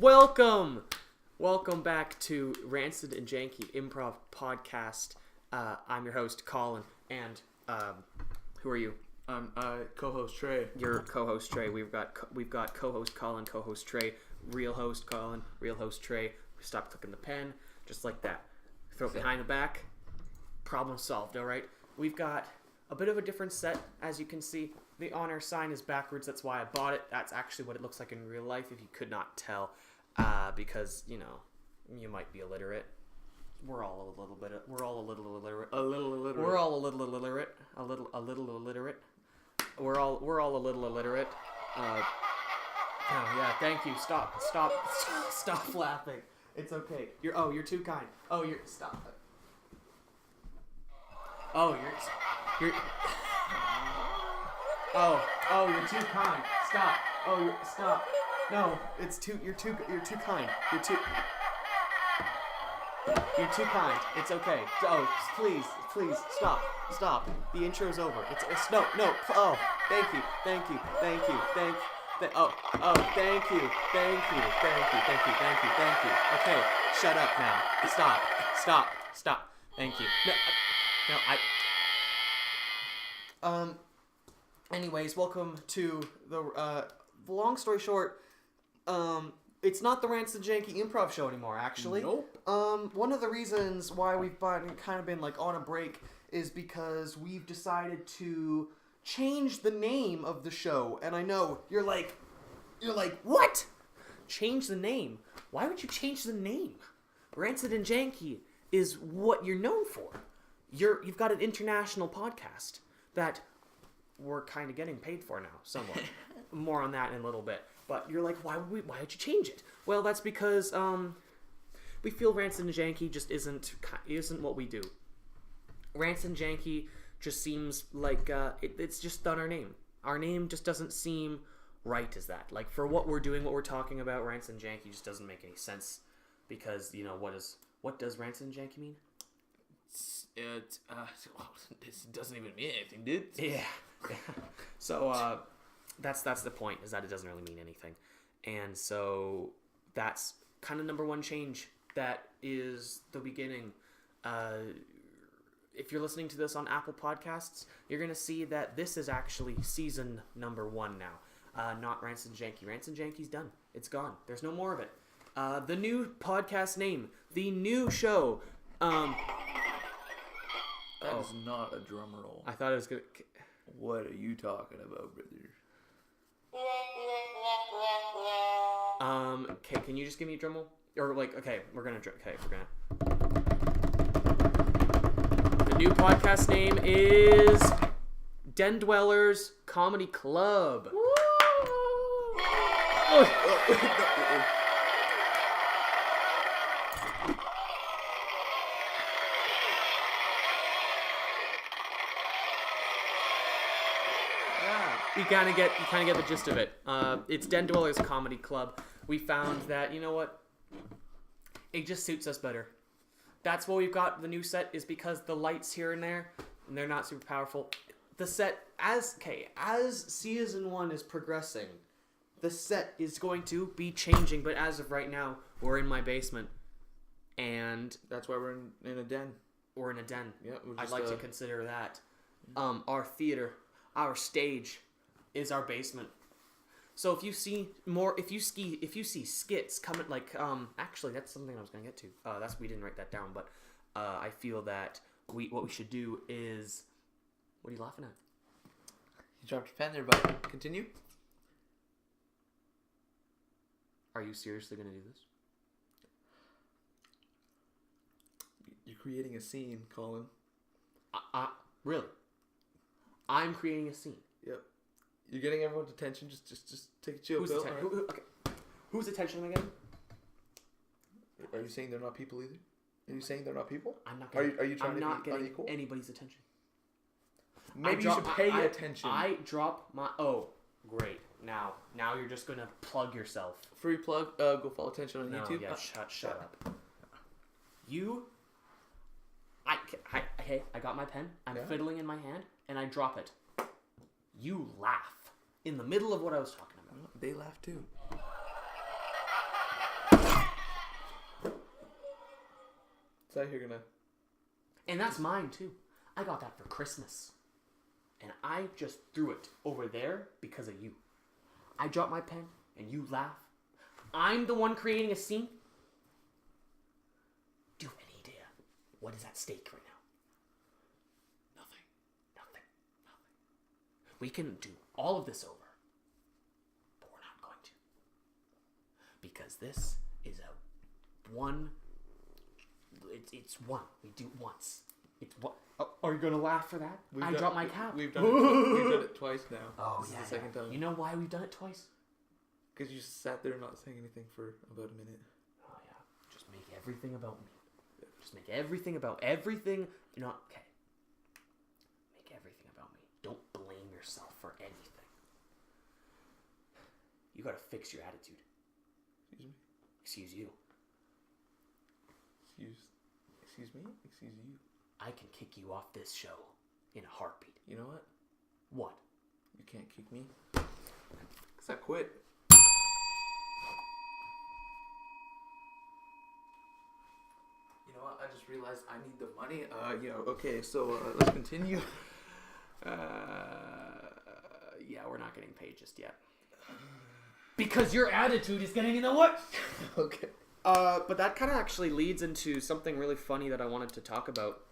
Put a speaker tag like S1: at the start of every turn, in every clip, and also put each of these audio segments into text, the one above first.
S1: Welcome back to Rancid and Janky Improv Podcast. I'm your host, Colin, and who are you?
S2: I'm co-host Trey.
S1: Your co-host Trey. We've got co-host Colin, co-host Trey, real host Colin, real host Trey. Stop clicking the pen, just like that. Throw it behind the back. Problem solved. All right. We've got a bit of a different set, as you can see. The honor sign is backwards. That's why I bought it. That's actually what it looks like in real life, if you could not tell, because you might be illiterate. We're all a little illiterate. We're all a little illiterate. We're all a little illiterate. Oh yeah, thank you. Stop laughing. It's okay. You're too kind. Stop. You're too kind. Stop. Stop. No, you're too kind. You're too kind. It's okay. Oh, please, stop. The intro's over. No. Oh, thank you. Thank you. Okay, shut up now. Stop. Thank you. Anyways, welcome to the, long story short, it's not the Rancid Janky Improv Show anymore, actually.
S2: Nope.
S1: One of the reasons why we've kind of been, on a break is because we've decided to change the name of the show, and I know, you're like, what? Change the name? Why would you change the name? Rancid and Janky is what you're known for. You've got an international podcast that we're kind of getting paid for now, somewhat. More on that in a little bit. But you're like, why would you change it? Well, that's because we feel Rancid and Janky just isn't what we do. Rancid and Janky just seems like it's just not our name. Our name just doesn't seem right as that. Like, for what we're doing, what we're talking about, Rancid and Janky just doesn't make any sense. Because, what does Rancid and Janky mean?
S2: This doesn't even mean anything, dude.
S1: Yeah. So, that's the point, is that it doesn't really mean anything. And so, that's kind of number one change. That is the beginning. If you're listening to this on Apple Podcasts, you're going to see that this is actually season number 1 now. Not Rancid and Janky. Rancid and Janky's done. It's gone. There's no more of it. The new podcast name, the new show.
S2: That is not a drum roll.
S1: I thought it was good.
S2: What are you talking about, brother?
S1: Okay, can you just give me a drum roll? Or we're gonna. The new podcast name is Den Dwellers Comedy Club. Woo! You kind of get the gist of it. It's Den Dwellers Comedy Club. We found that, you know what? It just suits us better. That's why we've got the new set, is because the lights here and there, and they're not super powerful. The set, as season 1 is progressing, the set is going to be changing, but as of right now, we're in my basement. And
S2: that's why we're in a den.
S1: We're in a den.
S2: Yeah,
S1: I'd like to consider that. Our theater, our stage, is our basement. So if you see skits coming, actually that's something I was gonna get to. We didn't write that down, but I feel that what we should do is, what are you laughing at?
S2: You dropped your pen there, bud. Continue.
S1: Are you seriously gonna do this?
S2: You're creating a scene, Colin.
S1: Really? I'm creating a scene.
S2: Yep. You're getting everyone's attention. Just take a chill.
S1: Whose attention am I getting?
S2: Are you saying they're not people either? Are you saying they're not people?
S1: I'm not.
S2: Are you trying to be
S1: getting
S2: unequal?
S1: Anybody's attention.
S2: Maybe you should pay attention.
S1: I drop my. Oh, great. Now you're just gonna plug yourself.
S2: Free plug. Go follow attention on YouTube.
S1: Yeah. Shut up. I got my pen. I'm fiddling in my hand, and I drop it. You laugh in the middle of what I was talking about.
S2: They laugh too. So you're gonna...
S3: And that's mine too. I got that for Christmas. And I just threw it over there because of you. I drop my pen and you laugh. I'm the one creating a scene. Do you have any idea what is at stake right now? Nothing. We can do all of this over. But we're not going to. Because this is a one. It's one. We do it once. It's one. Oh, are you going to laugh for that? I dropped my cap.
S2: We've done it twice now.
S3: Oh,
S2: this is the second time.
S3: You know why we've done it twice?
S2: Because you sat there not saying anything for about a minute.
S3: Oh, yeah. Just make everything about me. Just make everything about everything. You know, okay. Make everything about me. Don't blame yourself for anything. You got to fix your attitude.
S2: Excuse me?
S3: Excuse you.
S2: Excuse me? Excuse you.
S3: I can kick you off this show in a heartbeat.
S2: You know what?
S3: What?
S2: You can't kick me. Because I quit. You know what? I just realized I need the money. Okay, so let's continue.
S3: Yeah, we're not getting paid just yet. Because your attitude is getting in the way.
S2: Okay.
S3: But that kind of actually leads into something really funny that I wanted to talk about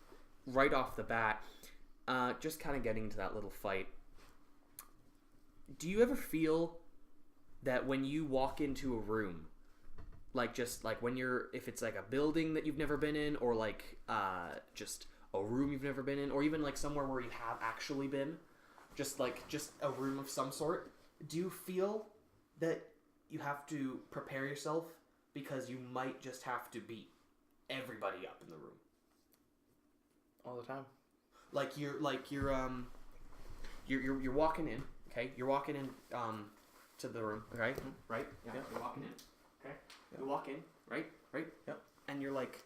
S3: right off the bat. Just kind of getting to that little fight. Do you ever feel that when you walk into a room, if it's like a building that you've never been in, or like just a room you've never been in, or even like somewhere where you have actually been, just a room of some sort, do you feel that you have to prepare yourself because you might just have to beat everybody up in the room?
S2: All the time.
S3: You're walking in, okay? You're walking in to the room, okay? Right? Yeah.
S2: Yep.
S3: You're walking in, okay?
S2: Yep.
S3: You walk in, right?
S2: Yep.
S3: And you're like,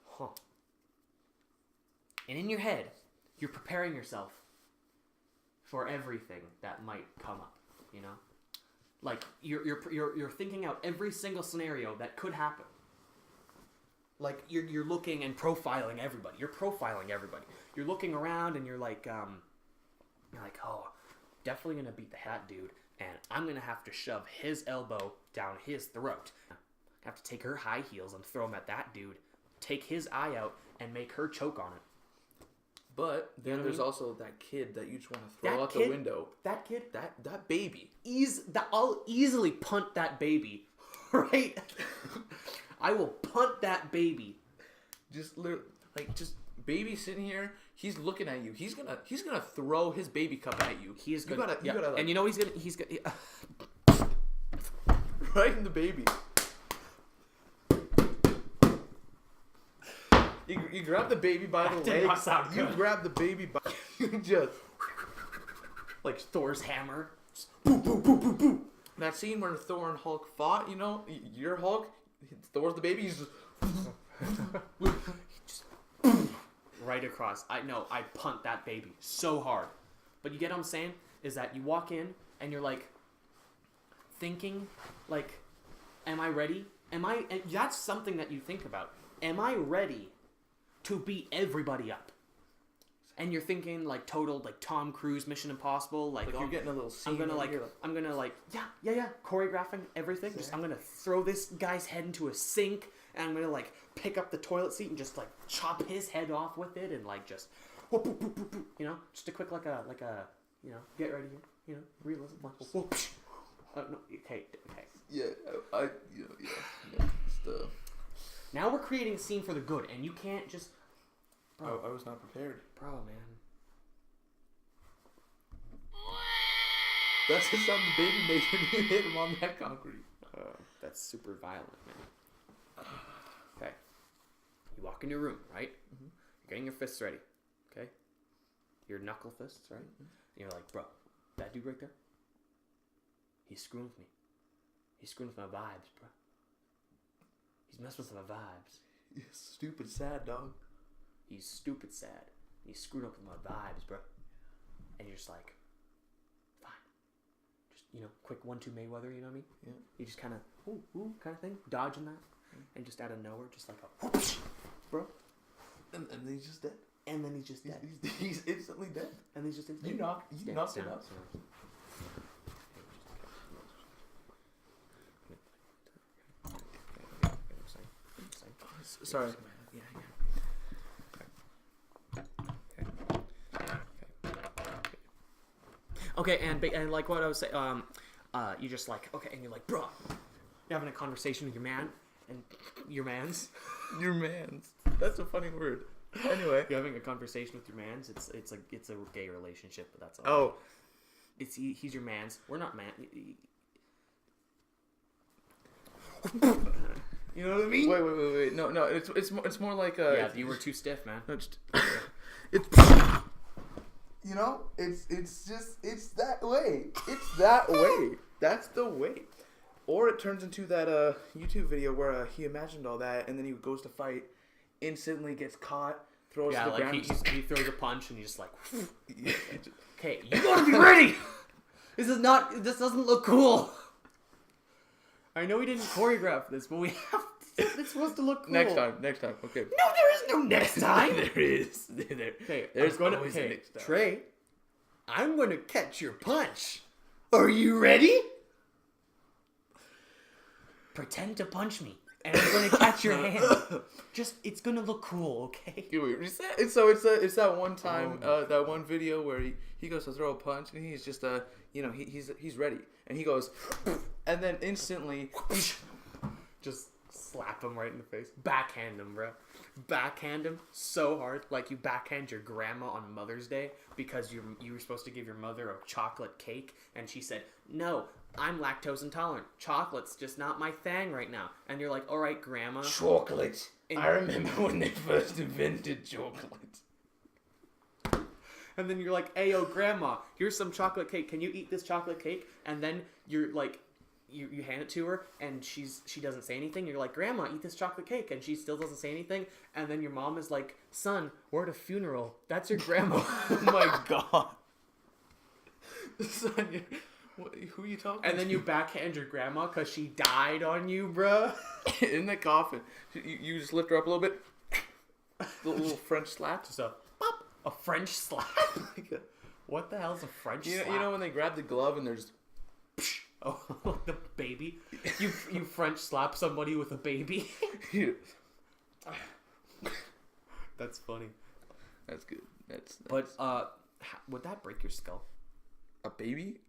S3: huh. And in your head, you're preparing yourself for everything that might come up, you know? Like you're thinking out every single scenario that could happen. Like you're looking and profiling everybody. You're profiling everybody. You're looking around and you're like, oh, definitely gonna beat that dude, and I'm gonna have to shove his elbow down his throat. I have to take her high heels and throw them at that dude, take his eye out, and make her choke on it.
S2: But then there's also that kid that you just want to throw out the window.
S3: That kid?
S2: That baby.
S3: I'll easily punt that baby, right? I will punt that baby.
S2: Just baby sitting here. He's looking at you. He's gonna throw his baby cup at you.
S3: He is gonna.
S2: You gotta
S3: and you know he's gonna.
S2: Right in the baby. You grab the baby by the
S3: did
S2: leg.
S3: not sound
S2: You
S3: good.
S2: grab the baby by just
S3: like Thor's hammer.
S2: boom, boom, boom, boom, boom. That scene where Thor and Hulk fought, you know, your Hulk, Thor's the baby, he's just
S3: right across. I punt that baby so hard. But you get what I'm saying? Is that you walk in and you're like thinking, like, am I ready? And that's something that you think about. Am I ready to beat everybody up? And you're thinking like total like Tom Cruise Mission Impossible, like
S2: you're getting a little scene.
S3: I'm gonna choreographing everything. Just I'm gonna throw this guy's head into a sink, and I'm gonna like pick up the toilet seat and just like chop his head off with it, and like just whoop, whoop, whoop, whoop, whoop, you know, just a quick like a you know, get ready here, you know, realism. No, okay.
S2: Yeah, it's the...
S3: Now we're creating a scene for the good, and you can't just.
S2: Bro, I was not prepared.
S3: Bro, man.
S2: That's the sound the baby makes when you hit him on that concrete.
S3: That's super violent, man. Okay. You walk in your room, right? Mm-hmm. You're getting your fists ready, okay? Your knuckle fists, right? Mm-hmm. And you're like, bro, that dude right there, he's screwing with me. He's screwing with my vibes, bro. He's messing with my vibes.
S2: He's stupid sad, dog.
S3: He's stupid sad. He's screwing up with my vibes, bro. And you're just like, fine. Just, you know, quick 1-2 Mayweather, you know what I mean?
S2: Yeah.
S3: You just kind of, ooh, kind of thing. Dodging that. and just out of nowhere, just like a whoosh, bro.
S2: And then he's just dead.
S3: And then he's just dead.
S2: He's instantly dead.
S3: And he's just
S2: You knocked it out. Sorry.
S3: Okay, and like what I was saying, you just like, okay, and you're like, bro, you're having a conversation with your man, and your mans.
S2: Your mans. That's a funny word. Anyway,
S3: You're having a conversation with your mans. It's a gay relationship, but that's all.
S2: oh,
S3: He's your mans. We're not man. You know what I mean?
S2: wait. No. It's more like
S3: Yeah, you were too stiff, man.
S2: No, it's you know, it's that way. It's that way. That's the way. Or it turns into that YouTube video where he imagined all that, and then he goes to fight, instantly gets caught, throws to the ground.
S3: He throws a punch, and he's just like,
S2: Yeah.
S3: okay, you gotta be ready. This doesn't look cool. I know we didn't choreograph this, but we have. It's supposed to look cool.
S2: Next time. Okay.
S3: No, there is no next time.
S2: There is.
S3: Okay,
S2: There's always a next time.
S3: Trey, I'm gonna catch your punch. Are you ready? Pretend to punch me, and I'm gonna catch your hand. It's gonna look cool, okay?
S2: It's that one time, that one video where he goes to throw a punch, and he's just he's ready, and he goes, and then instantly,
S3: Just slap him right in the face. Backhand him, bro. Backhand him so hard, like you backhand your grandma on Mother's Day because you were supposed to give your mother a chocolate cake, and she said, "No, I'm lactose intolerant. Chocolate's just not my thing right now." And you're like, "All right, grandma."
S2: chocolate. I remember when they first invented chocolate.
S3: And then you're like, "Hey, yo, grandma, here's some chocolate cake. Can you eat this chocolate cake?" And then you're like, you hand it to her, and she doesn't say anything. You're like, "Grandma, eat this chocolate cake," and she still doesn't say anything. And then your mom is like, "Son, we're at a funeral. That's your grandma."
S2: Oh my god. Son, who are you talking
S3: And then you backhand your grandma because she died on you, bruh.
S2: in the coffin. You just lift her up a little bit. The little French slap.
S3: Just a pop, a French slap. What the hell's a French slap?
S2: You know when they grab the glove and there's
S3: Oh, the baby. You French slap somebody with a baby. That's funny.
S2: That's good. That's
S3: But would that break your skull?
S2: a baby.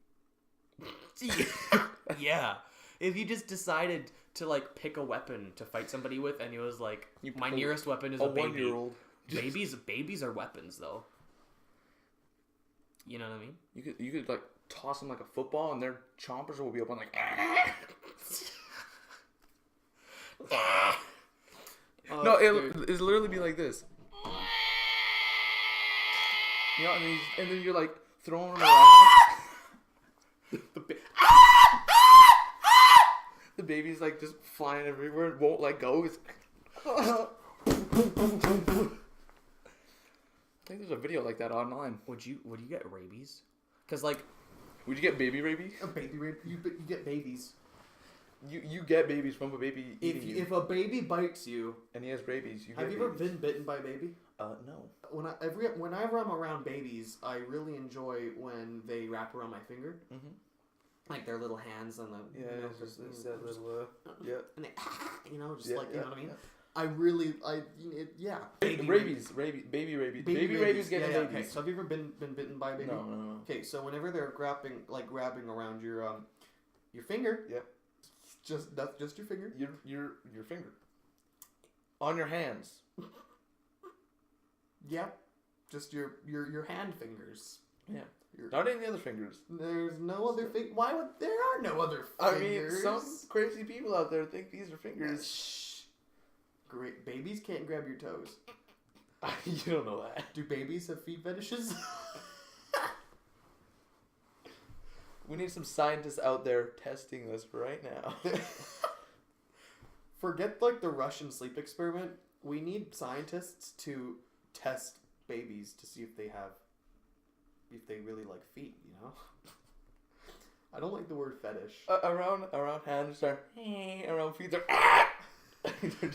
S3: Yeah. If you just decided to like pick a weapon to fight somebody with, and it was like, my nearest weapon is a baby.
S2: 1-year-old.
S3: Babies are weapons, though. You know what I mean?
S2: You could like toss them like a football, and their chompers will be up on like. No, it's literally be like this. You know, and then you're like throwing them around. The baby's like just flying everywhere and won't let go. It's I think there's a video like that online.
S3: Would you get rabies? Because like,
S2: would you get baby rabies?
S1: A baby rape. You get babies.
S2: You get babies from a baby eating you.
S1: If a baby bites you,
S2: And he has rabies.
S1: have you ever been bitten by a baby?
S2: No.
S1: Whenever I'm around babies, I really enjoy when they wrap around my finger, like their little hands on the
S2: It's that little yeah.
S1: and they, just
S2: Yeah,
S1: like you know what I mean.
S2: yeah.
S1: Baby
S2: Rabies. Baby rabies getting
S1: yeah,
S2: babies.
S1: okay. So have you ever been bitten by a baby?
S2: No.
S1: Okay, so whenever they're grabbing around your finger,
S2: Yeah.
S1: That's just your finger.
S2: Your finger. On your hands.
S1: Yeah, just your hand fingers.
S2: Yeah. Not any other fingers.
S1: There's no other thing. Why would there are no other
S2: I
S1: fingers?
S2: mean, some crazy people out there think these are fingers.
S1: Shh. Great. Babies can't grab your toes.
S2: You don't know that.
S1: Do babies have feet fetishes?
S2: We need some scientists out there testing this right now.
S1: Forget like the Russian sleep experiment. We need scientists to test babies to see if they really like feet, you know? I don't like the word fetish.
S2: Around hands are around feet are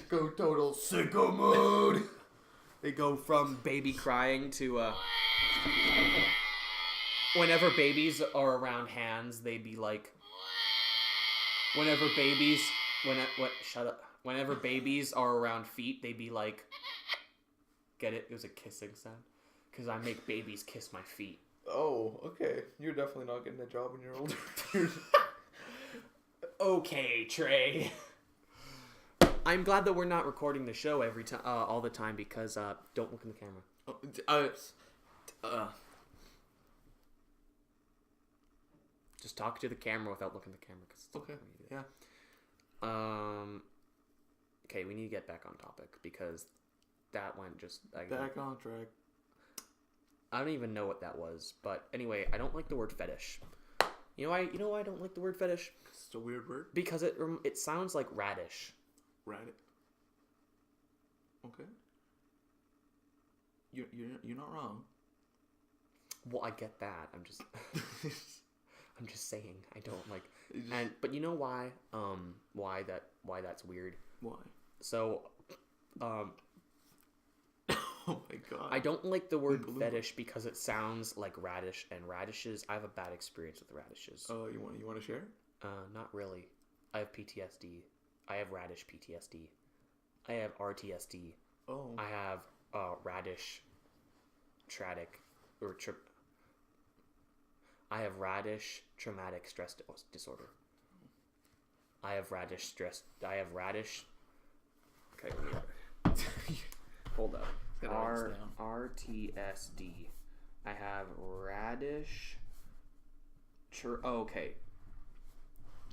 S2: go total sicko mode.
S3: They go from baby crying to whenever babies are around hands, they be like. Whenever babies are around feet, they be like. Get it? It was a kissing sound. Because I make babies kiss my feet.
S2: Oh, okay. You're definitely not getting a job when you're older.
S3: Okay, Trey. I'm glad that we're not recording the show every time, all the time, because don't look in the camera. Just talk to the camera without looking at the camera. Cause
S2: okay. Yeah.
S3: Okay, we need to get back on topic because that went just
S2: back on track.
S3: I don't even know what that was, but anyway, I don't like the word fetish. You know why I don't like the word fetish?
S2: It's a weird word.
S3: Because it sounds like radish.
S2: Radish. Okay. You're not wrong.
S3: Well, I get that. I'm just I'm just saying I don't like. But you know why? Why that's weird?
S2: Why?
S3: So,
S2: oh my god.
S3: I don't like the word fetish because it sounds like radish, and radishes. I have a bad experience with radishes.
S2: Oh, you want to share?
S3: Not really. I have PTSD. I have radish PTSD. I have RTSD.
S2: Oh.
S3: I have radish traumatic or I have radish traumatic stress disorder. I have radish stress. I have radish. Okay, hold up. RTSD. I have radish. Okay.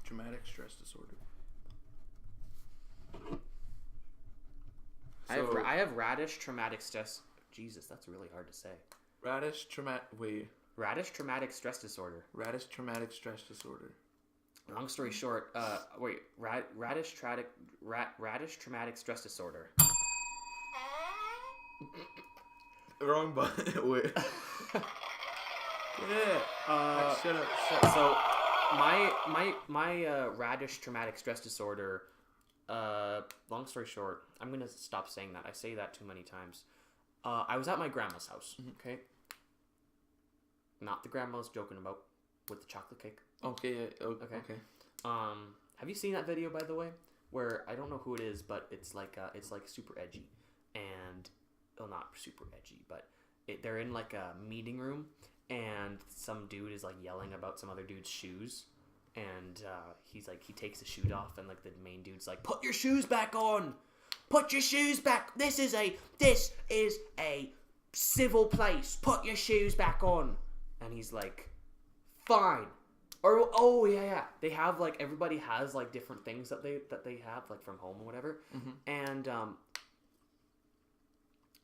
S2: Traumatic stress disorder.
S3: I have radish traumatic stress. Jesus, that's really hard to say.
S2: Radish traumatic stress disorder.
S3: Radish traumatic stress disorder. Long story short, radish traumatic stress disorder.
S2: Wrong button. Wait.
S3: Yeah. Shut up. So, my radish traumatic stress disorder. Long story short, I'm gonna stop saying that. I say that too many times. I was at my grandma's house. Okay. Not the grandma I was joking about with the chocolate cake.
S2: Okay. Yeah. Okay.
S3: Have you seen that video, by the way? Where I don't know who it is, but it's like super edgy, and not super edgy, but they're in like a meeting room, and some dude is like yelling about some other dude's shoes, and he takes the shoe off, and like the main dude's like, "Put your shoes back on! Put your shoes back! This is a civil place. Put your shoes back on!" And he's like, "Fine." Or they have like everybody has like different things that they have like from home or whatever, and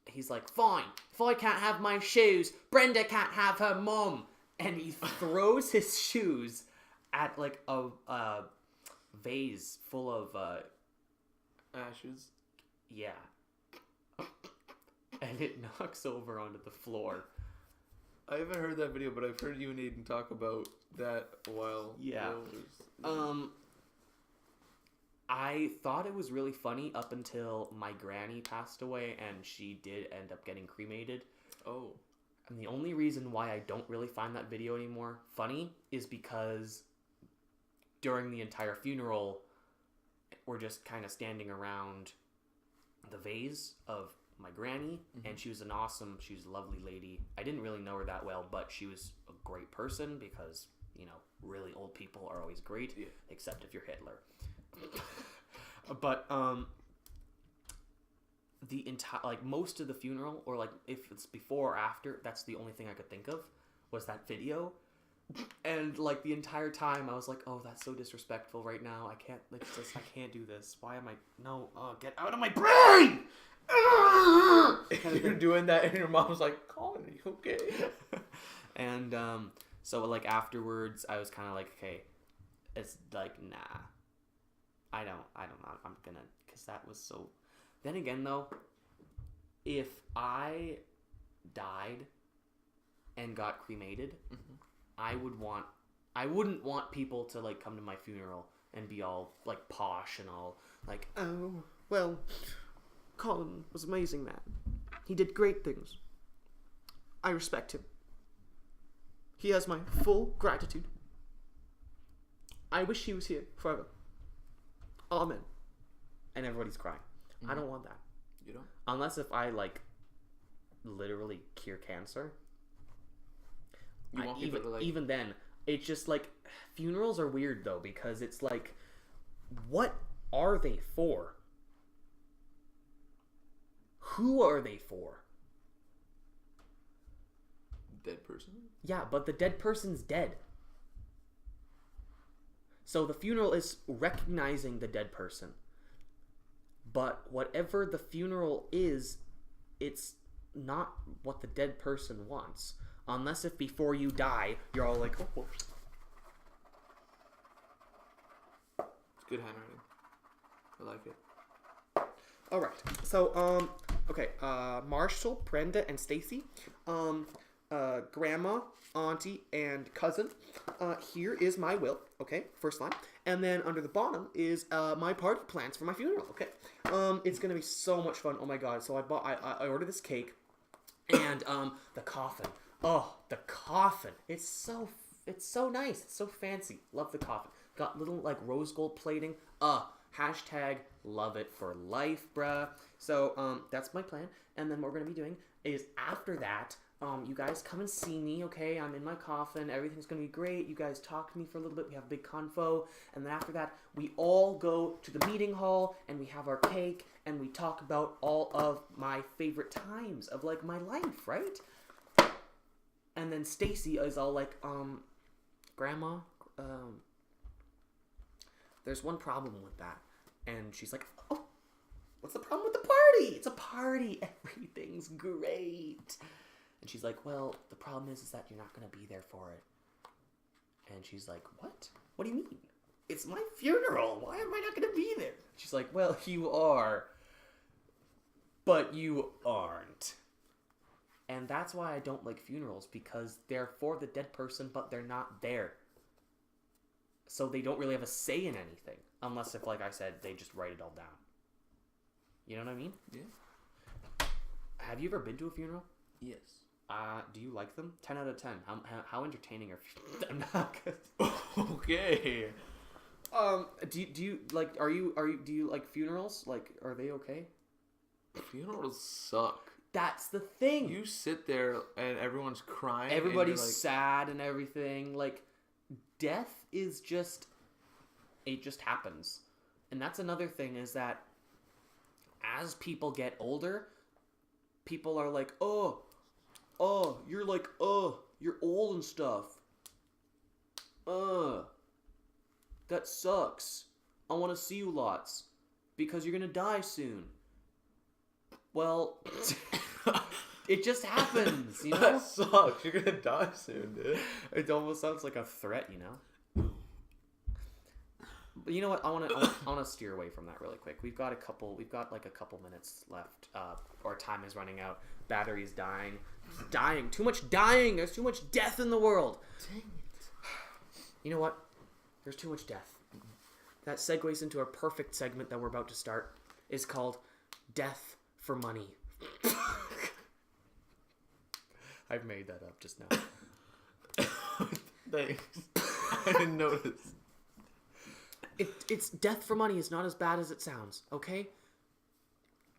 S3: he's like, "Fine, if I can't have my shoes, Brenda can't have her mom," and he throws his shoes at like a vase full of
S2: ashes.
S3: Yeah, and it knocks over onto the floor.
S2: I haven't heard that video, but I've heard you and Aiden talk about that a while.
S3: Yeah. I thought it was really funny up until my granny passed away, and she did end up getting cremated.
S2: Oh.
S3: And the only reason why I don't really find that video anymore funny is because during the entire funeral, we're just kind of standing around the vase of my granny, and she was a lovely lady. I didn't really know her that well, but she was a great person because, really old people are always great, except if you're Hitler. But the entire most of the funeral, or if it's before or after, that's the only thing I could think of was that video. And the entire time I was like, "Oh, that's so disrespectful right now. I can't I can't do this. Why am I get out of my brain!"
S2: You're doing that, and your mom's like, "Colin, are you okay?"
S3: And so afterwards, I was kind of like, "Okay, it's nah, I don't know. I'm gonna," because that was so. Then again, though, if I died and got cremated, I wouldn't want people to come to my funeral and be all like posh and all like,
S1: Oh, well, Colin was an amazing man. He did great things. I respect him. He has my full gratitude. I wish he was here forever. Amen.
S3: and everybody's crying. I don't want that.
S2: You don't?
S3: Unless if I like literally cure cancer.
S2: You want people to like...
S3: Even then, it's just like funerals are weird though, because it's like, what are they for? Who are they for?
S2: Dead person?
S3: Yeah, but the dead person's dead. So the funeral is recognizing the dead person. But whatever the funeral is, it's not what the dead person wants. Unless if before you die, you're all like, oh, whoops.
S2: It's good handwriting. I like it.
S1: All right. So, okay. Marshall, Brenda, and Stacy. Grandma, auntie, and cousin. Here is my will. Okay, first line. And then under the bottom is my party plans for my funeral. Okay. It's gonna be so much fun. Oh my god. So I ordered this cake, and the coffin. Oh, the coffin. It's so nice. It's so fancy. Love the coffin. Got little like rose gold plating. Hashtag love it for life, bruh. So that's my plan. And then what we're gonna be doing is after that, you guys come and see me, okay? I'm in my coffin. Everything's gonna be great. You guys talk to me for a little bit. We have a big convo. And then after that, we all go to the meeting hall and we have our cake and we talk about all of my favorite times of like my life, right? And then Stacy is all like, Grandma, there's one problem with that. And she's like, oh, what's the problem with the party? It's a party. Everything's great. And she's like, well, the problem is that you're not going to be there for it. And she's like, what? What do you mean? It's my funeral. Why am I not going to be there? She's like, well, you are, but you aren't. And that's why I don't like funerals, because they're for the dead person, but they're not there. So they don't really have a say in anything. Unless if, like I said, they just write it all down. You know what I mean?
S2: Yeah.
S3: Have you ever been to a funeral?
S2: Yes.
S3: Do you like them? 10 out of 10. How entertaining are funerals? I'm not good.
S2: Okay.
S3: Do you like, do you like funerals? Like, are they okay?
S2: Funerals suck.
S3: That's the thing.
S2: You sit there and everyone's crying.
S3: Everybody's
S2: like...
S3: sad and everything. Like, death is just, it just happens. And that's another thing, is that as people get older, people are like, you're like, you're old and stuff. That sucks. I want to see you lots because you're going to die soon. Well, it just happens, you know?
S2: That sucks. You're gonna die soon, dude.
S3: It almost sounds like a threat, you know? But you know what? I want to steer away from that really quick. We've got like a couple minutes left. Our time is running out. Battery's dying. Too much dying. There's too much death in the world.
S2: Dang it.
S3: You know what? There's too much death. That segues into our perfect segment that we're about to start. It's called Death for Money. I've made that up just now.
S2: Thanks. I didn't notice.
S3: It's Death for Money is not as bad as it sounds, okay?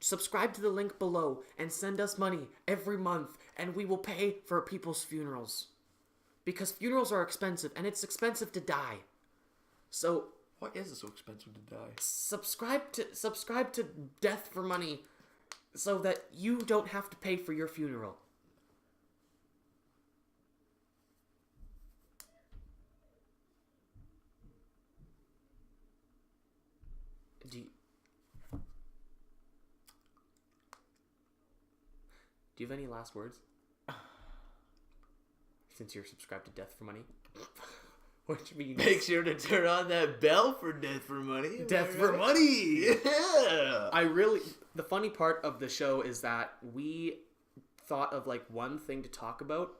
S3: Subscribe to the link below and send us money every month, and we will pay for people's funerals. Because funerals are expensive, and it's expensive to die. So
S2: why is it so expensive to die?
S3: Subscribe to Death for Money so that you don't have to pay for your funeral. Do you have any last words? Since you're subscribed to Death for Money? Which means...
S2: Make sure to turn on that bell for Death for Money.
S3: Death for Money!
S2: Yeah!
S3: The funny part of the show is that we thought of like one thing to talk about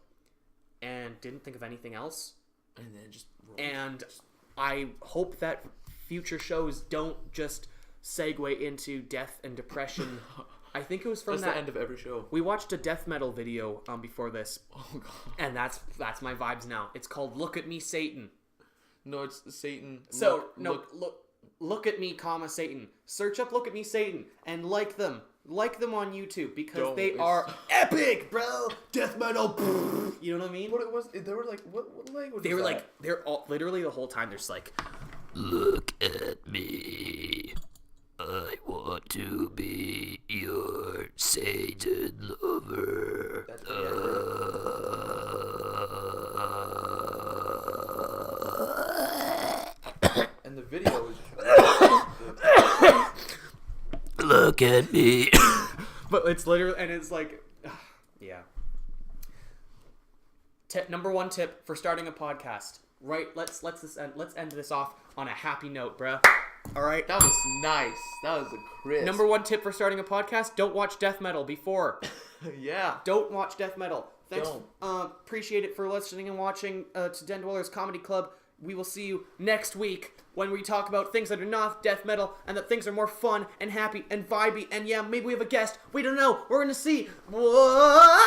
S3: and didn't think of anything else.
S2: And then just...
S3: And I hope that future shows don't just segue into death and depression. I think it was from
S2: That's the end of every show.
S3: We watched a death metal video before this.
S2: Oh god.
S3: And that's my vibes now. It's called "Look at Me, Satan."
S2: No, it's Satan.
S3: So look at me, comma Satan. Search up "Look at Me, Satan" and like them. Like them on YouTube because they are epic, bro. Death metal. You know what I mean?
S2: What it was? They were like, what language?
S3: They
S2: was
S3: were
S2: that?
S3: like, they're all, literally the whole time. They're just like, "Look at me. I want to be your Satan lover."
S2: That's and the video is.
S3: Look at me. But it's literally, and it's like, yeah. Number one tip for starting a podcast. Right? Let's end this off on a happy note, bruh. All right.
S2: That was nice. That was a crisp.
S3: Number one tip for starting a podcast: don't watch death metal before.
S2: Yeah.
S3: Don't watch death metal. Thanks.
S2: Don't.
S3: Appreciate it for listening and watching to Den Dwellers Comedy Club. We will see you next week when we talk about things that are not death metal and that things are more fun and happy and vibey. And yeah, maybe we have a guest. We don't know. We're gonna see. Whoa!